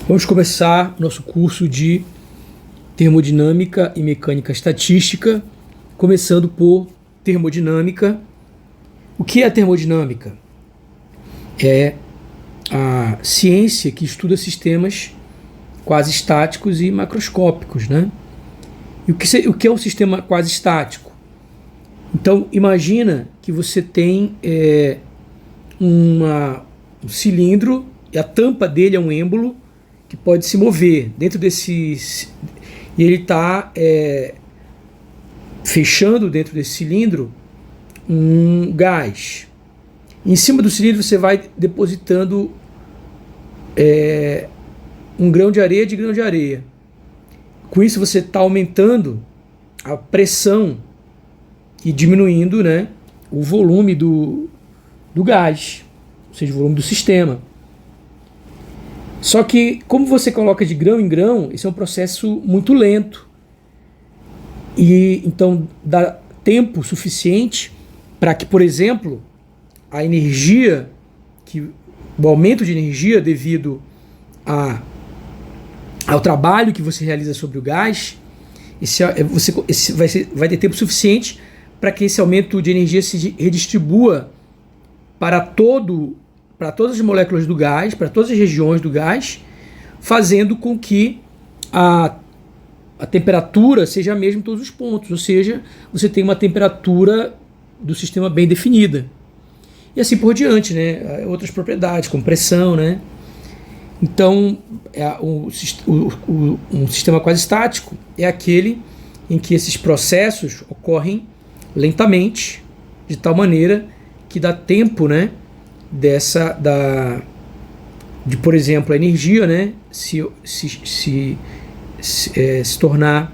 Vamos começar nosso curso de termodinâmica e mecânica estatística, começando por termodinâmica. O que é a termodinâmica? É a ciência que estuda sistemas quase estáticos e macroscópicos, né? E o que é um sistema quase estático? Então, imagina que você tem um cilindro e a tampa dele é um êmbolo que pode se mover dentro desse... E ele está fechando dentro desse cilindro um gás. Em cima do cilindro você vai depositando um grão de areia. Com isso você está aumentando a pressão e diminuindo, né, o volume do gás, ou seja, o volume do sistema. Só que, como você coloca de grão em grão, esse é um processo muito lento. E então dá tempo suficiente para que, por exemplo, a energia, o aumento de energia devido ao trabalho que você realiza sobre o gás, vai ter tempo suficiente para que esse aumento de energia se redistribua para todas as moléculas do gás, para todas as regiões do gás, fazendo com que a temperatura seja a mesma em todos os pontos, ou seja, você tem uma temperatura do sistema bem definida. E assim por diante, né? Outras propriedades, como pressão, né? Então, um sistema quase estático é aquele em que esses processos ocorrem lentamente, de tal maneira que dá tempo, né, de, por exemplo, a energia, né, se tornar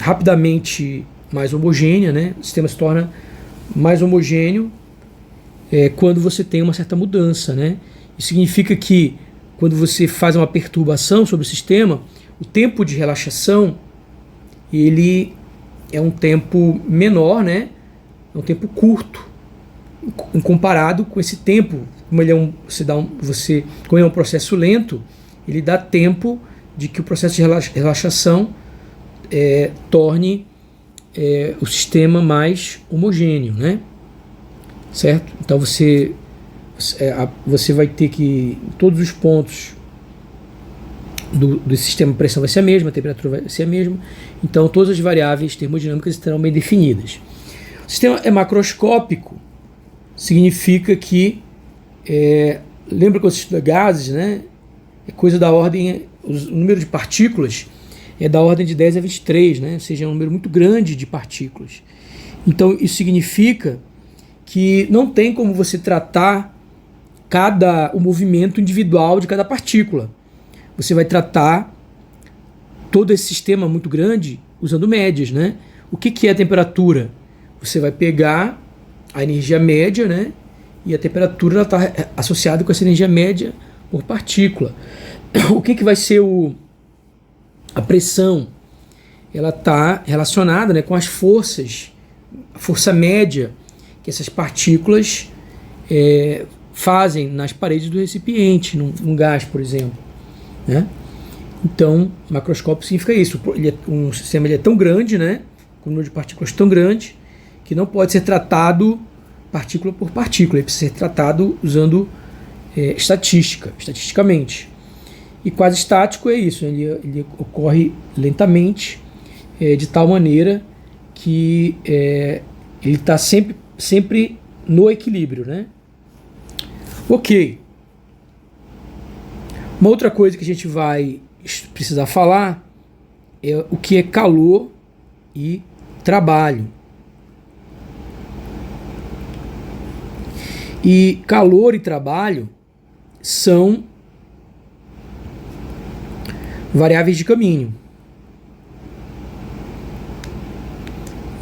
rapidamente mais homogênea, né? O sistema se torna mais homogêneo quando você tem uma certa mudança, né? Isso significa que quando você faz uma perturbação sobre o sistema, o tempo de relaxação ele é um tempo menor, né? É um tempo curto, comparado com esse tempo. Como ele como é um processo lento, ele dá tempo de que o processo de relaxação torne o sistema mais homogêneo, né? Certo? Então você vai ter que, em todos os pontos do sistema, a pressão vai ser a mesma, a temperatura vai ser a mesma, então todas as variáveis termodinâmicas estarão bem definidas. O sistema é macroscópico, significa que, lembra quando você estuda gases, né? É coisa da ordem, o número de partículas é da ordem de 10 a 23, né? Ou seja, é um número muito grande de partículas. Então isso significa que não tem como você tratar o movimento individual de cada partícula. Você vai tratar todo esse sistema muito grande usando médias, né? O que é a temperatura? Você vai pegar a energia média, né? E a temperatura está associada com essa energia média por partícula. O que vai ser a pressão? Ela está relacionada, né, com as forças, a força média que essas partículas fazem nas paredes do recipiente, num gás, por exemplo, né? Então, macroscópio significa isso. Um sistema é tão grande, né, com um número de partículas tão grande, que não pode ser tratado partícula por partícula. Ele precisa ser tratado usando estatisticamente. E quase estático é isso. Ele ocorre lentamente, de tal maneira que ele está sempre no equilíbrio, né? Ok. Uma outra coisa que a gente vai precisar falar é o que é calor e trabalho. E calor e trabalho são variáveis de caminho.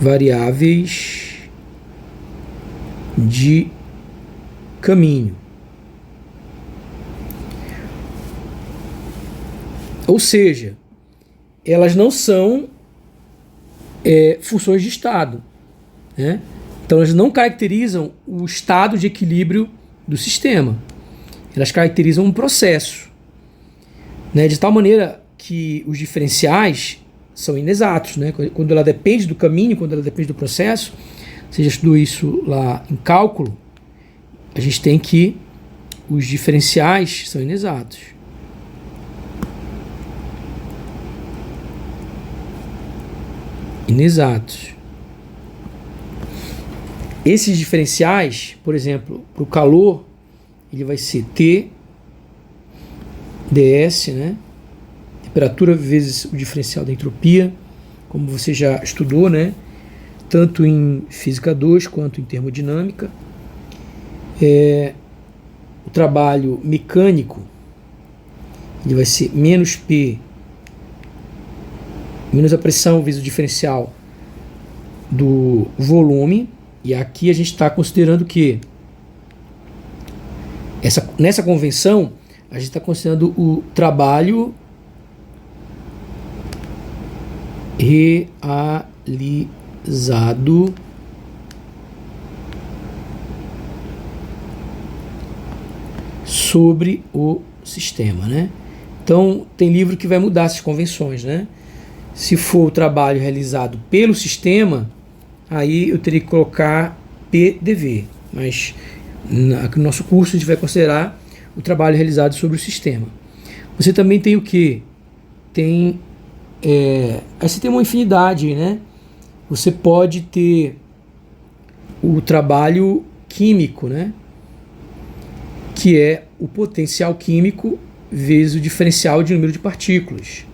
Variáveis de caminho. Ou seja, elas não são funções de estado, né? Então elas não caracterizam o estado de equilíbrio do sistema. Elas caracterizam um processo. né? De tal maneira que os diferenciais são inexatos, né? Quando ela depende do caminho, quando ela depende do processo, você já estudou isso lá em cálculo, a gente tem que os diferenciais são inexatos. Inexatos. Esses diferenciais, por exemplo, para o calor, ele vai ser T ds, né? Temperatura vezes o diferencial da entropia, como você já estudou, né? Tanto em Física 2 quanto em termodinâmica. O trabalho mecânico, ele vai ser menos P, menos a pressão vezes o diferencial do volume. E aqui a gente está considerando que nessa convenção a gente está considerando o trabalho realizado sobre o sistema, né? Então tem livro que vai mudar essas convenções, né? Se for o trabalho realizado pelo sistema, aí eu teria que colocar PDV, mas no nosso curso a gente vai considerar o trabalho realizado sobre o sistema. Você também tem o que? Aí você tem uma infinidade, né? Você pode ter o trabalho químico, né? Que é o potencial químico vezes o diferencial de número de partículas.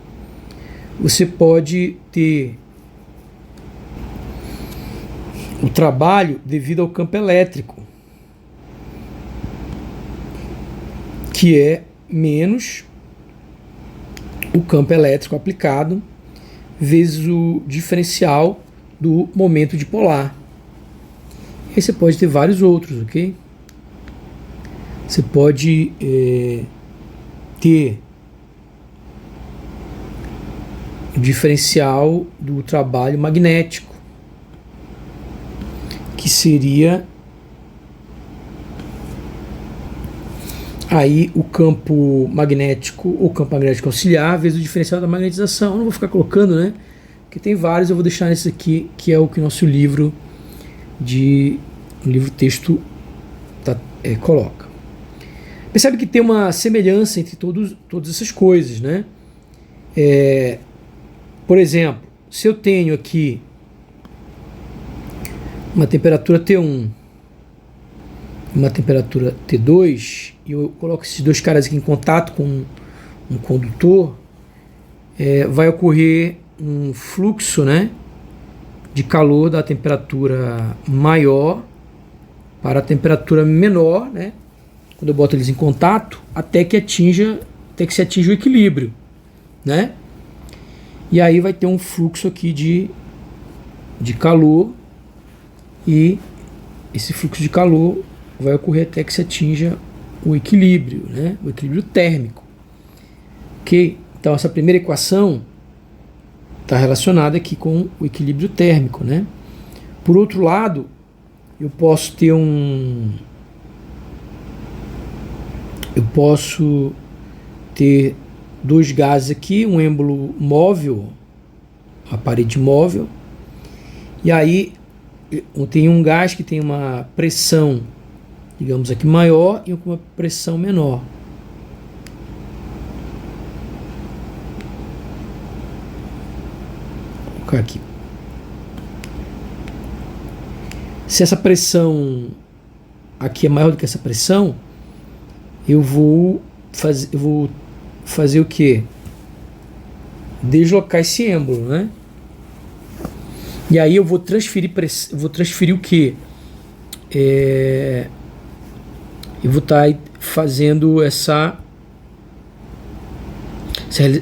Você pode ter o trabalho devido ao campo elétrico, que é menos o campo elétrico aplicado vezes o diferencial do momento dipolar. Aí você pode ter vários outros, ok? Você pode ter o diferencial do trabalho magnético, que seria aí o campo magnético ou campo magnético auxiliar vezes o diferencial da magnetização. Eu não vou ficar colocando, né? Porque tem vários, eu vou deixar nesse aqui, que é o que nosso livro texto coloca. Percebe que tem uma semelhança entre todas essas coisas, né? Por exemplo, se eu tenho aqui uma temperatura T1, uma temperatura T2, e eu coloco esses dois caras aqui em contato com um condutor, vai ocorrer um fluxo, né, de calor da temperatura maior para a temperatura menor, né, quando eu boto eles em contato, até que se atinja o equilíbrio, né? E aí vai ter um fluxo aqui de calor, e esse fluxo de calor vai ocorrer até que se atinja o equilíbrio, né? O equilíbrio térmico. Ok? Então essa primeira equação está relacionada aqui com o equilíbrio térmico, né? Por outro lado, eu posso ter dois gases aqui, um êmbolo móvel, a parede móvel, e aí tem um gás que tem uma pressão, digamos aqui, maior e uma pressão menor. Vou colocar aqui. Se essa pressão aqui é maior do que essa pressão, eu vou fazer o que? Deslocar esse êmbolo, né? E aí eu vou transferir o que? Eu vou estar fazendo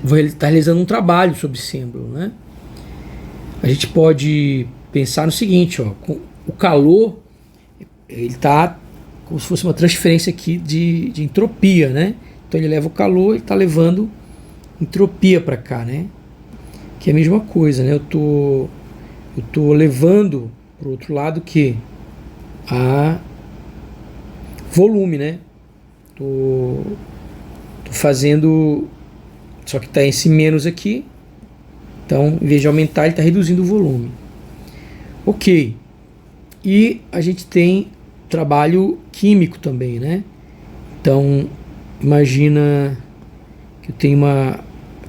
vou estar realizando um trabalho sobre esse êmbolo, né? A gente pode pensar no seguinte, ó, o calor, ele está como se fosse uma transferência aqui de entropia, né? Então ele leva o calor, ele está levando entropia para cá, né? Que é a mesma coisa, né? Eu tô levando para o outro lado que a volume, né? Tô fazendo Só que está esse menos aqui. Então, em vez de aumentar, ele está reduzindo o volume. Ok. E a gente tem trabalho químico também, né? Então, imagina que eu tenho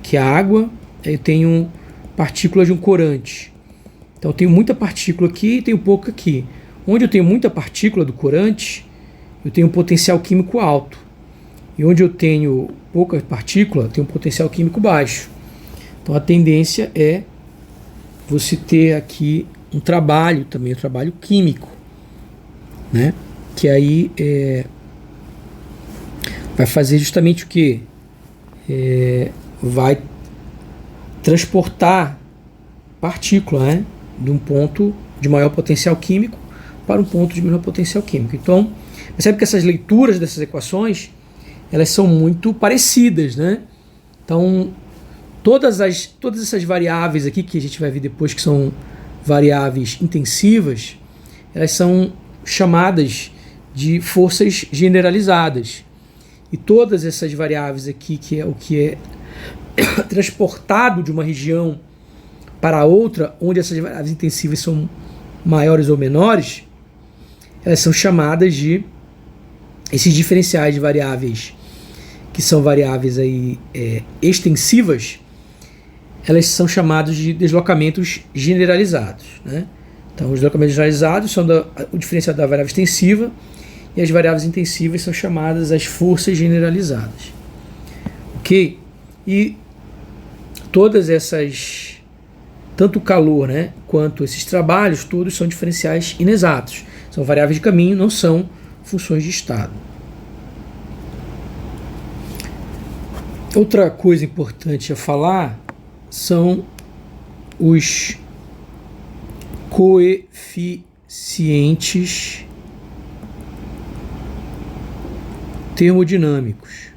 que é água, aí eu tenho partículas de um corante. Então, eu tenho muita partícula aqui e tenho pouca aqui. Onde eu tenho muita partícula do corante, eu tenho um potencial químico alto. E onde eu tenho pouca partícula, eu tenho um potencial químico baixo. Então, a tendência é você ter aqui um trabalho também, um trabalho químico, né? Que aí vai fazer justamente o quê? Vai transportar partícula, né? De um ponto de maior potencial químico para um ponto de menor potencial químico. Então, percebe que essas leituras dessas equações, elas são muito parecidas, né? Então, todas essas variáveis aqui que a gente vai ver depois, que são variáveis intensivas, elas são chamadas de forças generalizadas. E todas essas variáveis aqui, que é o que é transportado de uma região para outra, onde essas variáveis intensivas são maiores ou menores, elas são chamadas de esses diferenciais de variáveis, que são variáveis aí, extensivas, elas são chamadas de deslocamentos generalizados, né? Então, os deslocamentos generalizados são o diferencial da variável extensiva, e as variáveis intensivas são chamadas as forças generalizadas. Ok? E todas essas, tanto o calor, né, quanto esses trabalhos, todos são diferenciais inexatos. São variáveis de caminho, não são funções de estado. Outra coisa importante a falar são os coeficientes termodinâmicos.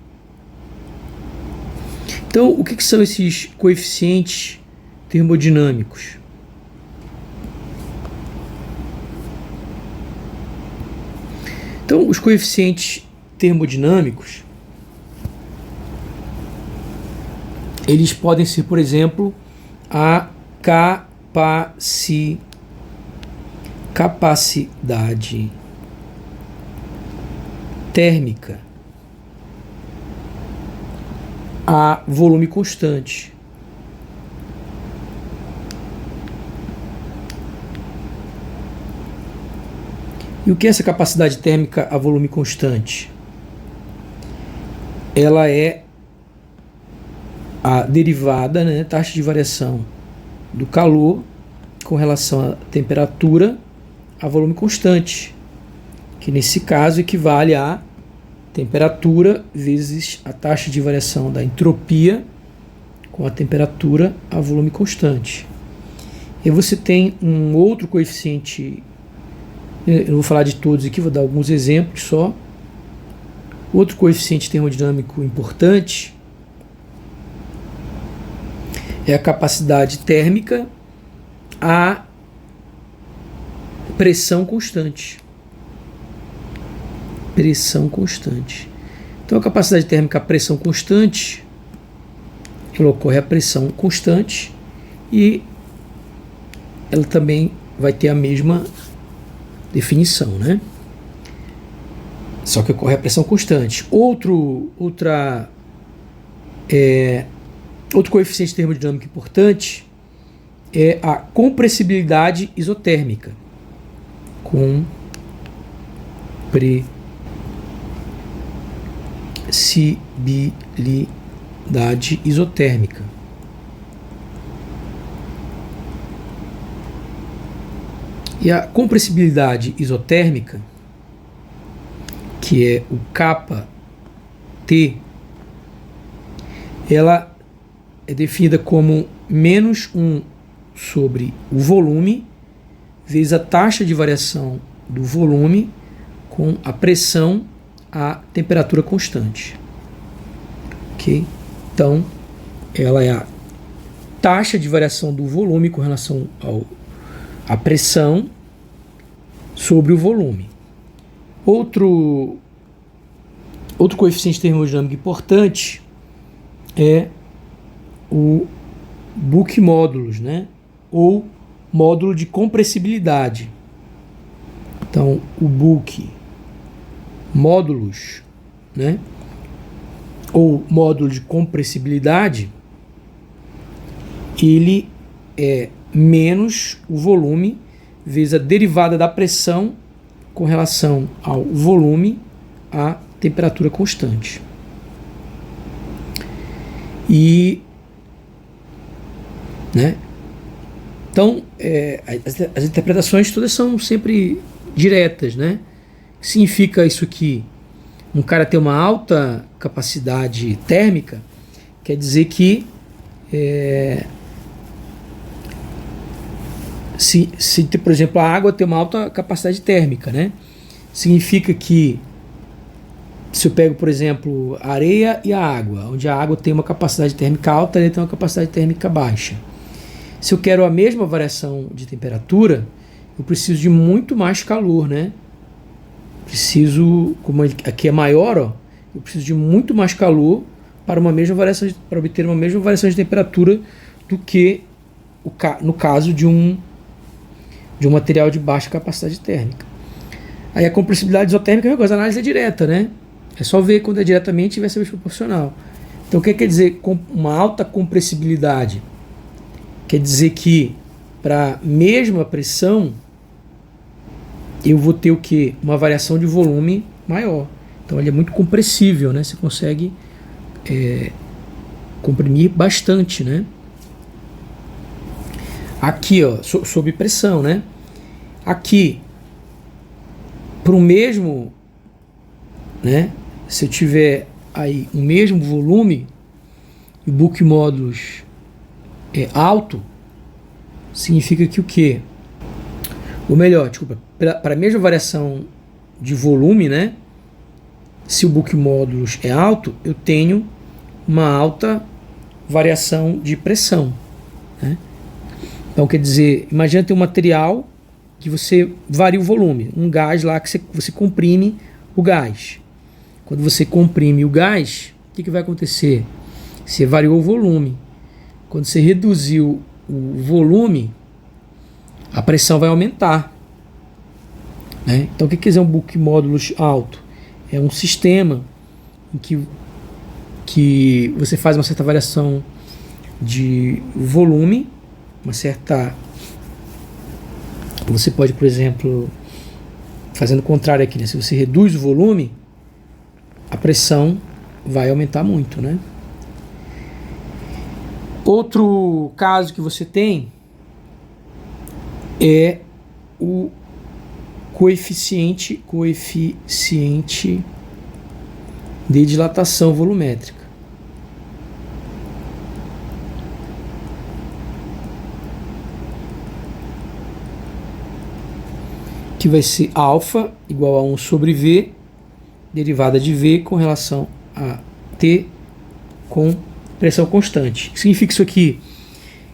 Então, o que são esses coeficientes termodinâmicos? Então, os coeficientes termodinâmicos, eles podem ser, por exemplo, a capacidade térmica, a volume constante. E o que é essa capacidade térmica a volume constante? Ela é a derivada, né, taxa de variação do calor com relação à temperatura a volume constante, que nesse caso equivale a temperatura vezes a taxa de variação da entropia com a temperatura a volume constante. E você tem um outro coeficiente, eu não vou falar de todos aqui, vou dar alguns exemplos só. Outro coeficiente termodinâmico importante é a capacidade térmica a pressão constante. Pressão constante. Então, a capacidade térmica a pressão constante, ela ocorre a pressão constante e ela também vai ter a mesma definição, né? Só que ocorre a pressão constante. Outro coeficiente termodinâmico importante é a compressibilidade isotérmica. Compressibilidade isotérmica. E a compressibilidade isotérmica, que é o kappa T, ela é definida como menos 1 sobre o volume vezes a taxa de variação do volume com a pressão a temperatura constante. Ok? Então, ela é a taxa de variação do volume com relação à pressão sobre o volume. Outro coeficiente termodinâmico importante é o book módulos, né? Ou módulo de compressibilidade. Então, o book módulos, né? Ou módulo de compressibilidade, ele é menos o volume vezes a derivada da pressão com relação ao volume à temperatura constante. E, né? Então, as interpretações todas são sempre diretas, né? O que significa isso aqui? Um cara ter uma alta capacidade térmica quer dizer que se por exemplo, a água tem uma alta capacidade térmica, né? Significa que se eu pego, por exemplo, a areia e a água, onde a água tem uma capacidade térmica alta, a areia tem uma capacidade térmica baixa. Se eu quero a mesma variação de temperatura, eu preciso de muito mais calor, né? Preciso, como aqui é maior, ó, eu preciso de muito mais calor para para obter uma mesma variação de temperatura do que no caso de um material de baixa capacidade térmica. Aí a compressibilidade isotérmica é uma coisa, a análise é direta, né? É só ver quando é diretamente e vai ser proporcional. Então o que quer dizer uma alta compressibilidade? Quer dizer que para a mesma pressão eu vou ter o quê? Uma variação de volume maior. Então ele é muito compressível, né? Você consegue comprimir bastante, né? Aqui, ó, sob pressão, né? Aqui, para o mesmo, né? Se eu tiver aí o mesmo volume e o book módulos é alto, significa que o quê? Ou melhor, desculpa, para a mesma variação de volume, né? Se o book módulos é alto, eu tenho uma alta variação de pressão, né? Então, quer dizer, imagina ter um material que você varia o volume, um gás lá que você comprime o gás. Quando você comprime o gás, o que vai acontecer? Você variou o volume. Quando você reduziu o volume, a pressão vai aumentar, né? Então, o que quer dizer um book módulos alto? É um sistema em que você faz uma certa variação de volume, uma certa... Você pode, por exemplo, fazendo o contrário aqui, né? Se você reduz o volume, a pressão vai aumentar muito, né? Outro caso que você tem é o coeficiente de dilatação volumétrica. Que vai ser alfa igual a 1 sobre V, derivada de V com relação a T com pressão constante. O que significa isso aqui?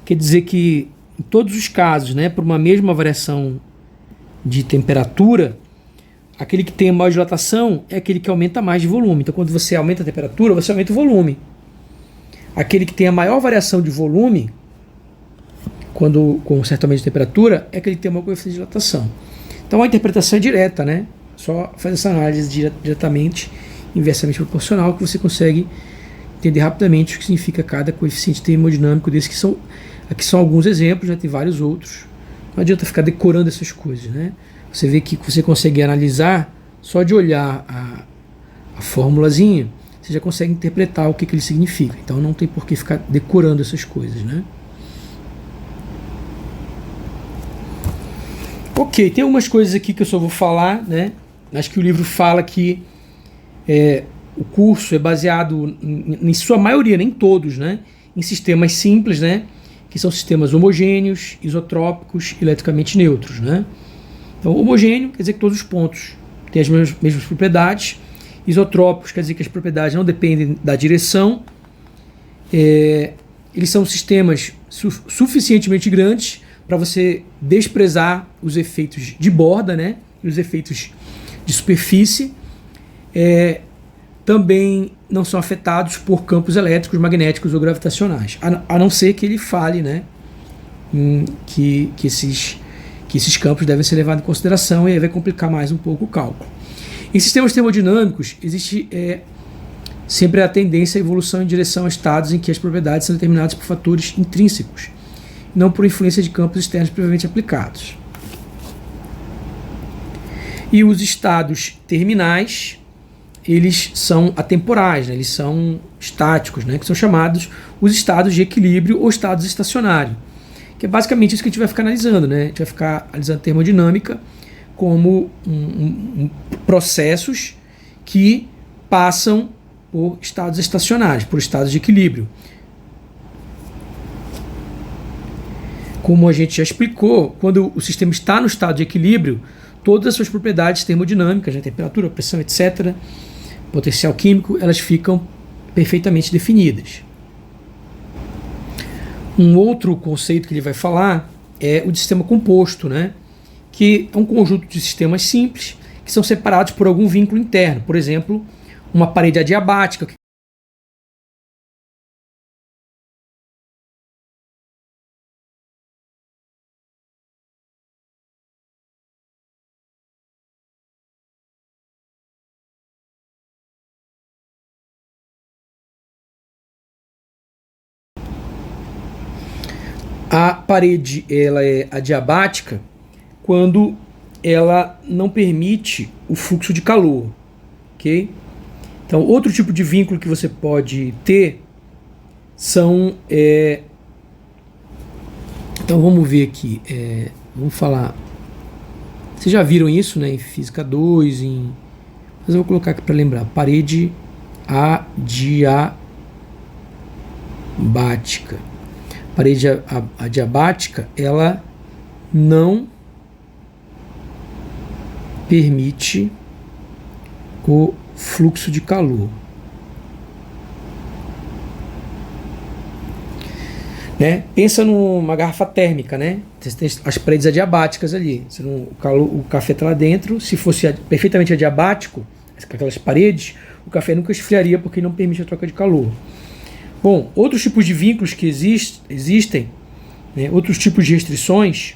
Quer dizer que em todos os casos, né, por uma mesma variação de temperatura, aquele que tem maior dilatação é aquele que aumenta mais de volume. Então, quando você aumenta a temperatura, você aumenta o volume. Aquele que tem a maior variação de volume, quando com certo aumento de temperatura, é aquele que tem maior coeficiente de dilatação. Então, a interpretação é direta, né? Só faz essa análise diretamente, inversamente proporcional, que você consegue entender rapidamente o que significa cada coeficiente termodinâmico desses, aqui são alguns exemplos, né? Tem vários outros. Não adianta ficar decorando essas coisas, né? Você vê que você consegue analisar só de olhar a formulazinha, você já consegue interpretar o que ele significa. Então não tem por que ficar decorando essas coisas, né? Ok, tem algumas coisas aqui que eu só vou falar, né? Acho que o livro fala que o curso é baseado, em sua maioria, nem todos, né? Em sistemas simples, né? Que são sistemas homogêneos, isotrópicos, eletricamente neutros, né? Então, homogêneo quer dizer que todos os pontos têm as mesmas propriedades. Isotrópicos quer dizer que as propriedades não dependem da direção. Eles são sistemas suficientemente grandes para você desprezar os efeitos de borda, né? E os efeitos de superfície. também não são afetados por campos elétricos, magnéticos ou gravitacionais, a não ser que ele fale, né, que esses campos devem ser levados em consideração, e aí vai complicar mais um pouco o cálculo. Em sistemas termodinâmicos, existe sempre a tendência à evolução em direção a estados em que as propriedades são determinadas por fatores intrínsecos, não por influência de campos externos previamente aplicados. E os estados terminais, eles são atemporais, né? Eles são estáticos, né? Que são chamados os estados de equilíbrio ou estados estacionários, que é basicamente isso que a gente vai ficar analisando, né? A gente vai ficar analisando termodinâmica como processos que passam por estados estacionários, por estados de equilíbrio. Como a gente já explicou, quando o sistema está no estado de equilíbrio, todas as suas propriedades termodinâmicas, né, temperatura, pressão, etc., potencial químico, elas ficam perfeitamente definidas. Um outro conceito que ele vai falar é o de sistema composto, né, que é um conjunto de sistemas simples que são separados por algum vínculo interno. Por exemplo, uma parede adiabática. A parede, ela é adiabática quando ela não permite o fluxo de calor, ok? Então, outro tipo de vínculo que você pode ter são... Então, vamos ver aqui. Vamos falar... Vocês já viram isso, né? Em Física 2, mas eu vou colocar aqui para lembrar. Parede adiabática. Parede adiabática, ela não permite o fluxo de calor, né? Pensa numa garrafa térmica, né? Você tem as paredes adiabáticas ali. O café está lá dentro. Se fosse perfeitamente adiabático, aquelas paredes, o café nunca esfriaria porque não permite a troca de calor. Bom, outros tipos de vínculos que existem, né, outros tipos de restrições,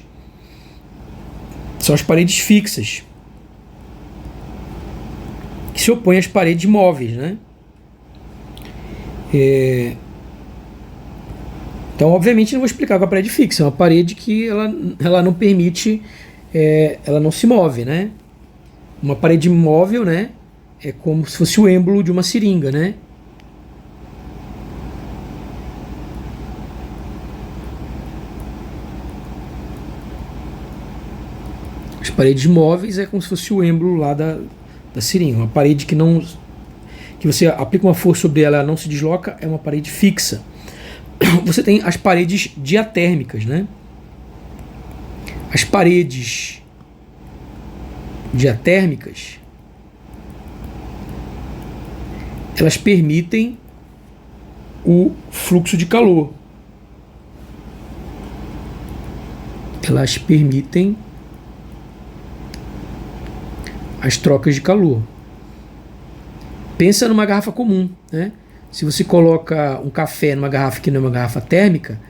são as paredes fixas, que se opõem às paredes móveis, né? Então, obviamente, não vou explicar com a parede fixa. É uma parede que ela não permite, ela não se move, né? Uma parede móvel, né, é como se fosse o êmbolo de uma seringa, né? As paredes móveis é como se fosse o êmbolo lá da seringa. Uma parede que você aplica uma força sobre ela, não se desloca, é uma parede fixa. Você tem as paredes diatérmicas, né? As paredes diatérmicas, elas permitem o fluxo de calor. Elas permitem as trocas de calor. Pensa numa garrafa comum, né? Se você coloca um café numa garrafa que não é uma garrafa térmica,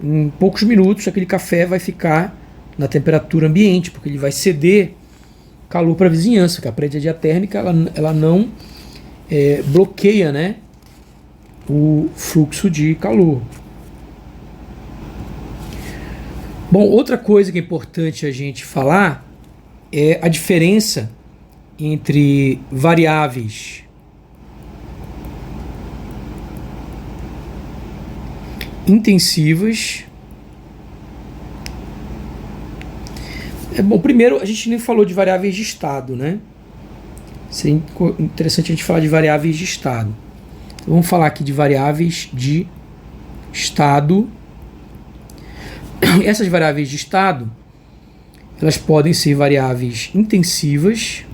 em poucos minutos aquele café vai ficar na temperatura ambiente, porque ele vai ceder calor para a vizinhança, porque a parede diatérmica ela não bloqueia, né, o fluxo de calor. Bom, outra coisa que é importante a gente falar é a diferença entre variáveis intensivas. Bom, primeiro a gente nem falou de variáveis de estado, né? Seria interessante a gente falar de variáveis de estado. Então, vamos falar aqui de variáveis de estado. Essas variáveis de estado, elas podem ser variáveis intensivas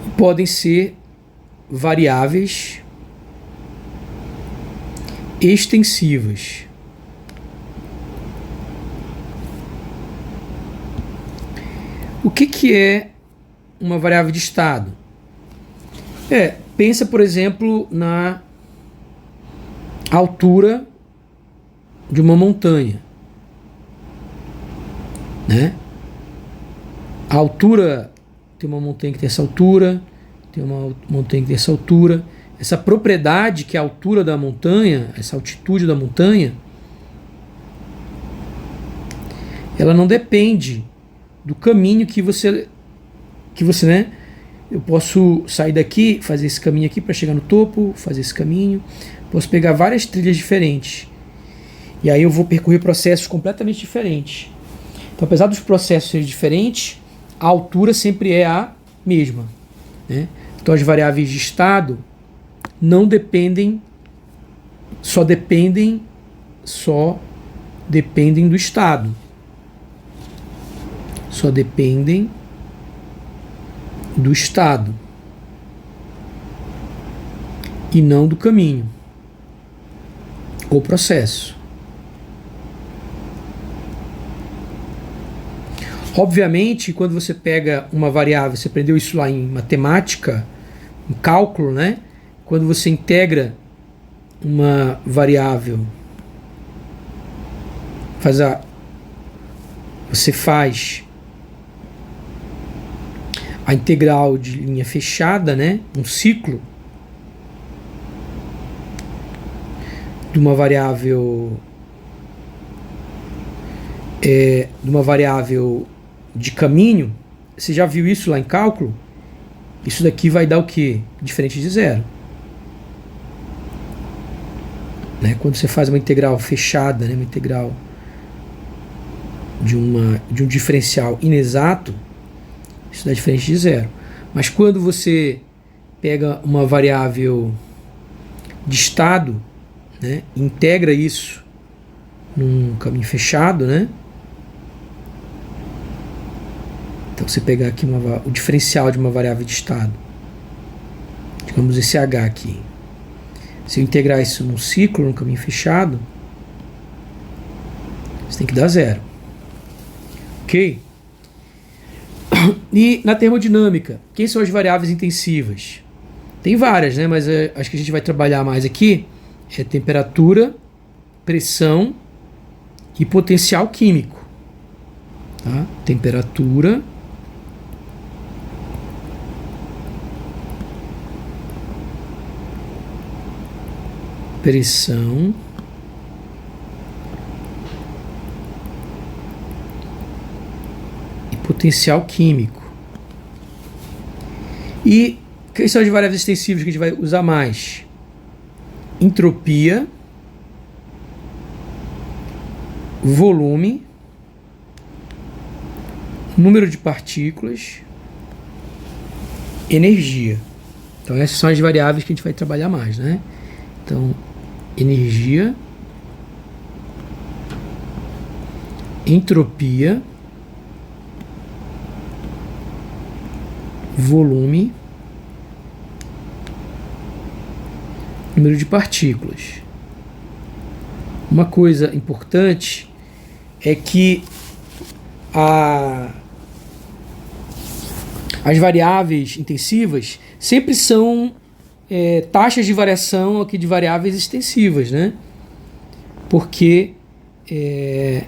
e podem ser variáveis extensivas. O que é uma variável de estado? Pensa, por exemplo, na altura de uma montanha, né? A altura, tem uma montanha que tem essa altura, tem uma montanha que tem essa altura. Essa propriedade que é a altura da montanha, essa altitude da montanha, ela não depende do caminho que você, né? Eu posso sair daqui, fazer esse caminho aqui para chegar no topo, fazer esse caminho. Posso pegar várias trilhas diferentes. E aí eu vou percorrer processos completamente diferentes. Então, apesar dos processos serem diferentes, a altura sempre é a mesma, né? Então, as variáveis de estado não dependem, só dependem do estado. Só dependem do estado e não do caminho ou processo. Obviamente, quando você pega uma variável, você aprendeu isso lá em matemática, em cálculo, né? Quando você integra uma variável, você faz a integral de linha fechada, né? Um ciclo de uma variável de caminho. Você já viu isso lá em cálculo? Isso daqui vai dar o quê? Diferente de zero, né? Quando você faz uma integral fechada, né? Uma integral de um diferencial inexato, isso dá diferente de zero. Mas quando você pega uma variável de estado, né? Integra isso num caminho fechado, né? Então, você pegar aqui o diferencial de uma variável de estado, digamos esse H aqui. Se eu integrar isso num ciclo, num caminho fechado, você tem que dar zero. Ok? E na termodinâmica, quem são as variáveis intensivas? Tem várias, né? Mas acho que a gente vai trabalhar mais aqui. É temperatura, pressão e potencial químico. Tá? Temperatura, pressão e potencial químico. E quais são as variáveis extensivas que a gente vai usar mais? Entropia, volume, número de partículas, energia. Então essas são as variáveis que a gente vai trabalhar mais, né? Então, energia, entropia, volume, número de partículas. Uma coisa importante é que as variáveis intensivas sempre são taxas de variação aqui de variáveis extensivas, né? Porque é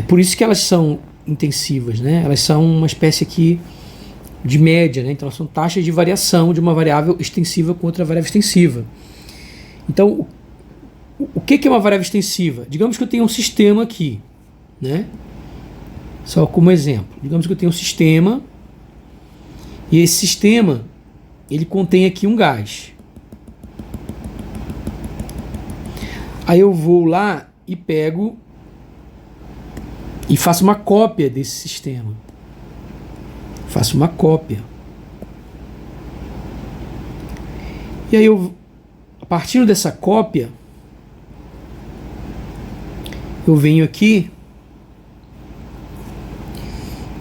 por isso que elas são intensivas, né? Elas são uma espécie aqui de média, né? Então elas são taxas de variação de uma variável extensiva com outra variável extensiva. Então, o que é uma variável extensiva? Digamos que eu tenho um sistema aqui, né? Só como exemplo. Digamos que eu tenho um sistema e esse sistema ele contém aqui um gás. Aí eu vou lá e pego e faço uma cópia desse sistema. Faço uma cópia. E aí a partir dessa cópia, eu venho aqui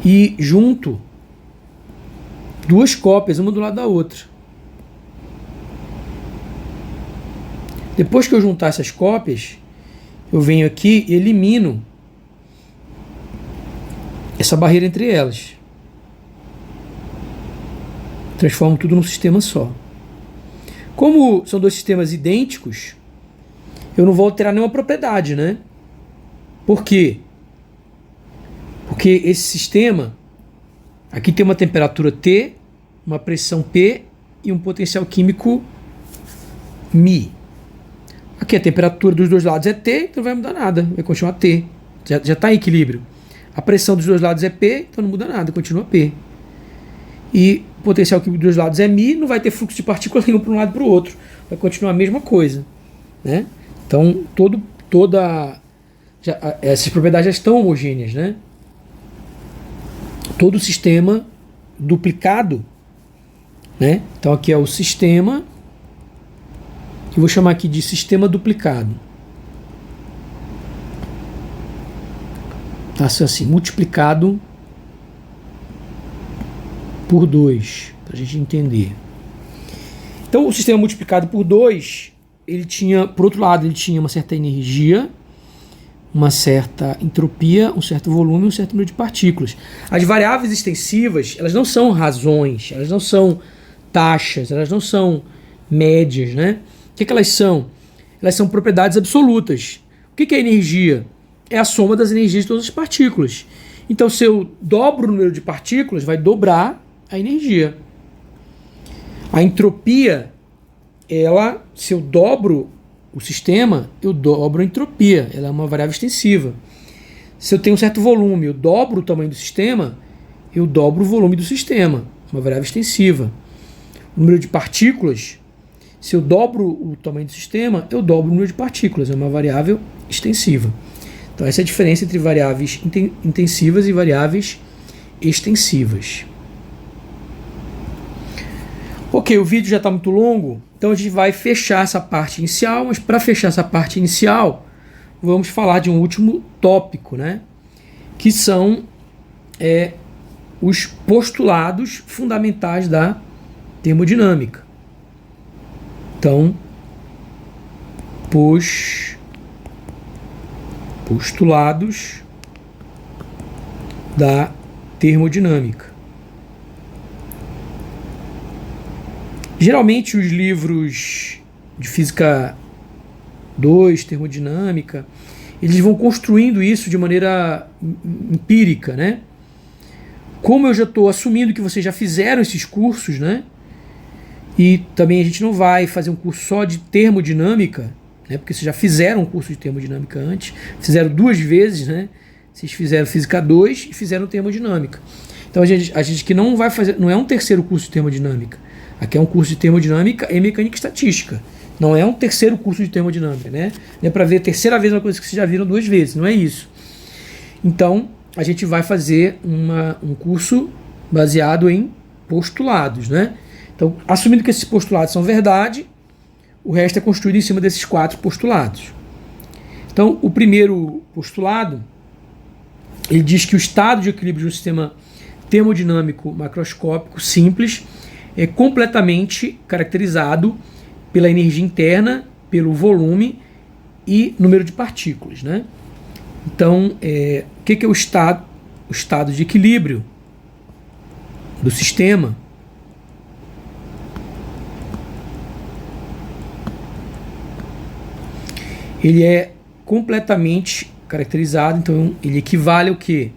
e junto duas cópias, uma do lado da outra. Depois que eu juntar essas cópias, eu venho aqui e elimino essa barreira entre elas. Transformo tudo num sistema só. Como são dois sistemas idênticos, eu não vou alterar nenhuma propriedade, né? Por quê? Porque esse sistema aqui tem uma temperatura T, uma pressão P e um potencial químico μ. Aqui a temperatura dos dois lados é T, então não vai mudar nada, vai continuar T. Já está em equilíbrio. A pressão dos dois lados é P, então não muda nada, continua P. E o potencial químico dos dois lados é μ, não vai ter fluxo de partículas nenhum para um lado e para o outro. Vai continuar a mesma coisa, né? Então, essas propriedades já estão homogêneas, né? Todo o sistema duplicado, né? Então, aqui é o sistema, que eu vou chamar aqui de sistema duplicado. Tá assim, multiplicado por 2, para a gente entender. Então, o sistema multiplicado por 2, ele tinha, por outro lado, ele tinha uma certa energia, uma certa entropia, um certo volume, um certo número de partículas. As variáveis extensivas, elas não são razões, elas não são taxas, elas não são médias, né? O que elas são? Elas são propriedades absolutas. O que é energia? É a soma das energias de todas as partículas. Então, se eu dobro o número de partículas, vai dobrar a energia. A entropia, se eu dobro o sistema, eu dobro a entropia. Ela é uma variável extensiva. Se eu tenho um certo volume, eu dobro o tamanho do sistema, eu dobro o volume do sistema. Uma variável extensiva. O número de partículas, se eu dobro o tamanho do sistema, eu dobro o número de partículas. É uma variável extensiva. Então essa é a diferença entre variáveis intensivas e variáveis extensivas. Ok, o vídeo já está muito longo, então a gente vai fechar essa parte inicial, mas para fechar essa parte inicial, vamos falar de um último tópico, né? Que são os postulados fundamentais da termodinâmica. Então, postulados da termodinâmica. Geralmente os livros de física 2, termodinâmica, eles vão construindo isso de maneira empírica, né? Como eu já estou assumindo que vocês já fizeram esses cursos, né? E também a gente não vai fazer um curso só de termodinâmica, né? Porque vocês já fizeram um curso de termodinâmica antes, fizeram 2 vezes, né? Vocês fizeram física 2 e fizeram termodinâmica. Então a gente que não vai fazer, não é um terceiro curso de termodinâmica. Aqui é um curso de termodinâmica e mecânica estatística. Não é um terceiro curso de termodinâmica, né? Não é para ver a terceira vez uma coisa que vocês já viram 2 vezes, não é isso. Então, a gente vai fazer um curso baseado em postulados, né? Então, assumindo que esses postulados são verdade, o resto é construído em cima desses 4 postulados. Então, o primeiro postulado, ele diz que o estado de equilíbrio de um sistema termodinâmico macroscópico simples é completamente caracterizado pela energia interna, pelo volume e número de partículas, né? Então, o que é o estado? O estado de equilíbrio do sistema ele é completamente caracterizado, então ele equivale ao quê?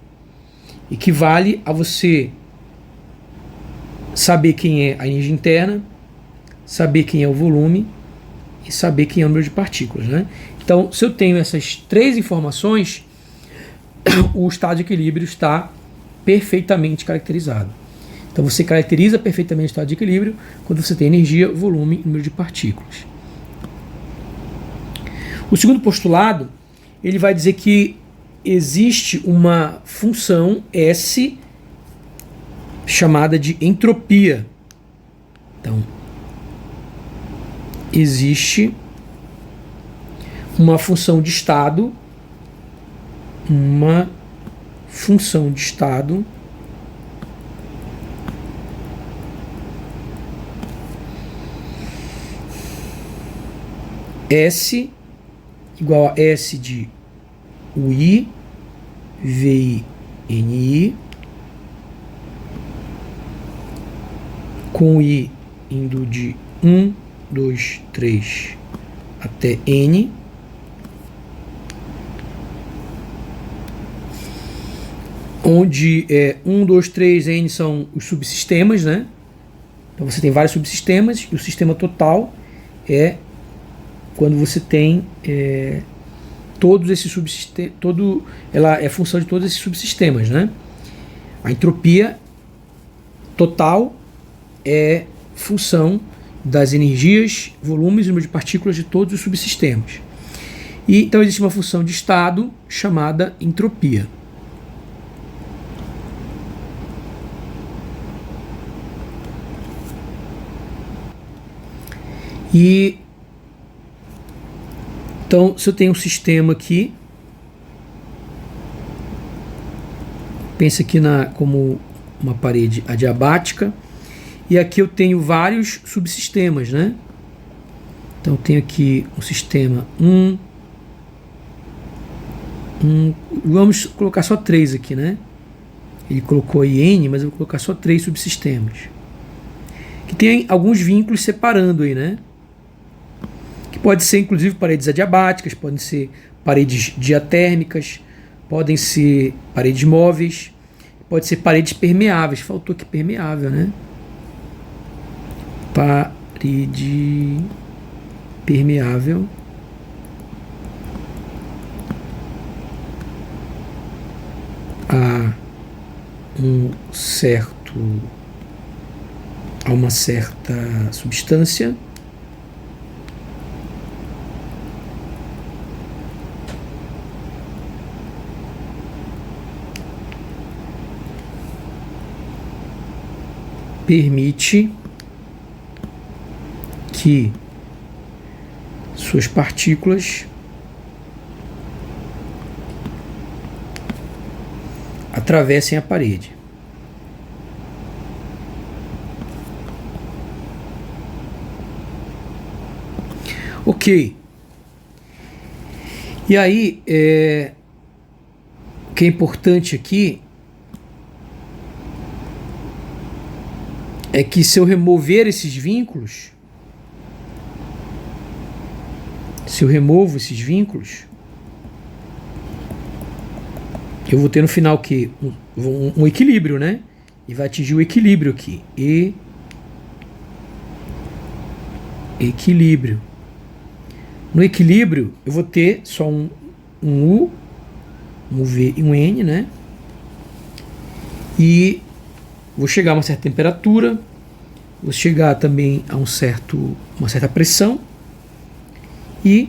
Equivale a você saber quem é a energia interna, saber quem é o volume e saber quem é o número de partículas, né? Então, se eu tenho essas 3 informações, o estado de equilíbrio está perfeitamente caracterizado. Então, você caracteriza perfeitamente o estado de equilíbrio quando você tem energia, volume e número de partículas. O segundo postulado, ele vai dizer que existe uma função S chamada de entropia. Então, existe uma função de estado, S igual a S de UI, VI, NI, com I indo de 1, 2, 3 até N, onde 1, 2, 3, N são os subsistemas, né? Então você tem vários subsistemas e o sistema total é quando você tem todos esses subsistemas, ela é função de todos esses subsistemas, né? A entropia total é função das energias, volumes e número de partículas de todos os subsistemas. E então existe uma função de estado chamada entropia. E então, se eu tenho um sistema aqui, pensa aqui como uma parede adiabática, e aqui eu tenho vários subsistemas, né? Então, eu tenho aqui um sistema 1, vamos colocar só 3 aqui, né? Ele colocou aí N, mas eu vou colocar só 3 subsistemas. Que tem alguns vínculos separando aí, né? Que pode ser inclusive paredes adiabáticas, podem ser paredes diatérmicas, podem ser paredes móveis, pode ser paredes permeáveis. Faltou aqui permeável, né? Parede permeável. A uma certa substância. Permite que suas partículas atravessem a parede. Ok. E aí, o que é importante aqui é que se eu remover esses vínculos, se eu removo esses vínculos, eu vou ter no final o quê? Um equilíbrio, né? E vai atingir o equilíbrio aqui. Equilíbrio. No equilíbrio, eu vou ter só um U, um V e um N, né? E vou chegar a uma certa temperatura, vou chegar também a uma certa pressão e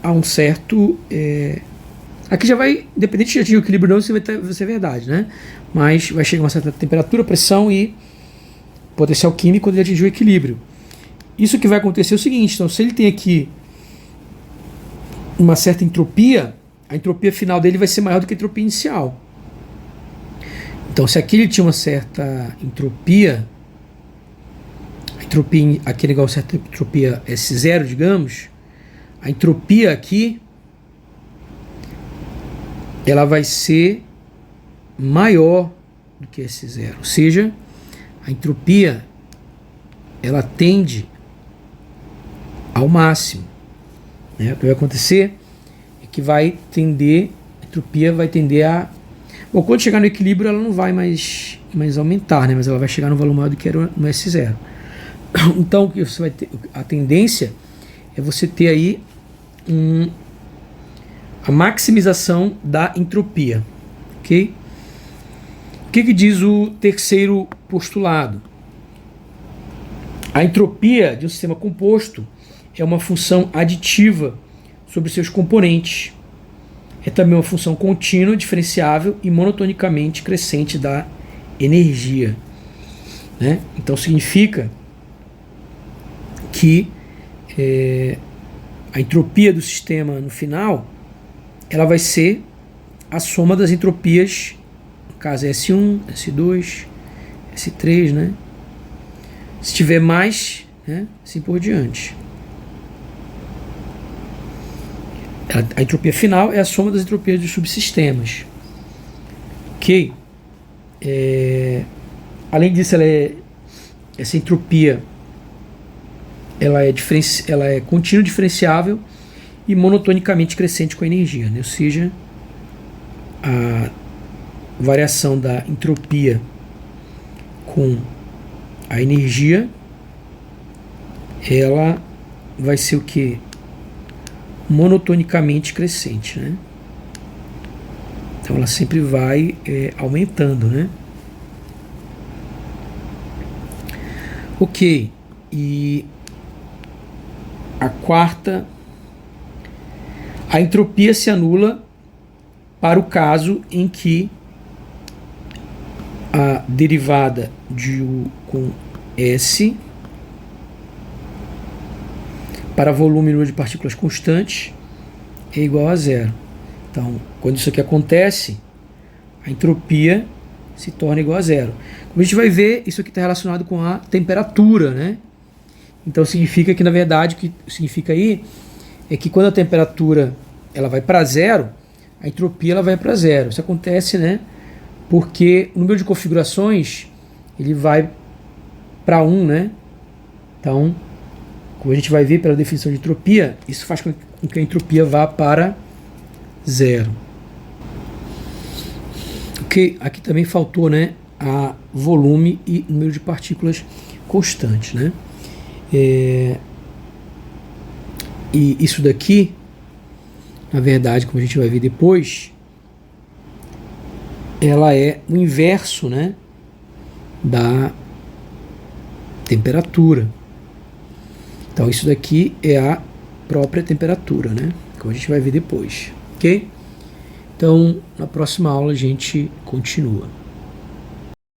a um certo... aqui já vai, independente de atingir o equilíbrio ou não, vai ser verdade, né? Mas vai chegar a uma certa temperatura, pressão e potencial químico quando ele atingir o equilíbrio. Isso que vai acontecer é o seguinte, então se ele tem aqui uma certa entropia, a entropia final dele vai ser maior do que a entropia inicial. Então, se aqui ele tinha uma certa entropia, aqui é igual a certa entropia S0, digamos, a entropia aqui ela vai ser maior do que S0. Ou seja, a entropia ela tende ao máximo. Né? O que vai acontecer é que a entropia vai tender a... Bom, quando chegar no equilíbrio ela não vai mais aumentar, né? Mas ela vai chegar no valor maior do que era no S0. Então o que você vai ter, a tendência é você ter aí a maximização da entropia, ok? O que diz o terceiro postulado? A entropia de um sistema composto é uma função aditiva sobre seus componentes. É também uma função contínua, diferenciável e monotonicamente crescente da energia. Né? Então significa que a entropia do sistema no final ela vai ser a soma das entropias, no caso S1, S2, S3, né? Se tiver mais, né? Assim por diante. A entropia final é a soma das entropias dos subsistemas. Ok? Além disso, essa entropia ela é contínua, diferenciável e monotonicamente crescente com a energia, né? Ou seja, a variação da entropia com a energia, ela vai ser o que? Monotonicamente crescente, né? Então ela sempre vai aumentando, né? Ok, e a quarta, a entropia se anula para o caso em que a derivada de U com S para volume e número de partículas constantes é igual a zero. Então, quando isso aqui acontece, a entropia se torna igual a zero. Como a gente vai ver, isso aqui está relacionado com a temperatura, né? Então significa que, na verdade, o que significa aí é que quando a temperatura ela vai para zero, a entropia ela vai para zero. Isso acontece, né? Porque o número de configurações ele vai para 1, né? Então, como a gente vai ver pela definição de entropia, isso faz com que a entropia vá para zero. Ok, aqui também faltou, né, a volume e número de partículas constantes, né? E isso daqui, na verdade, como a gente vai ver depois, ela é o inverso, né, da temperatura. Então isso daqui é a própria temperatura, né? Como a gente vai ver depois, ok? Então na próxima aula a gente continua.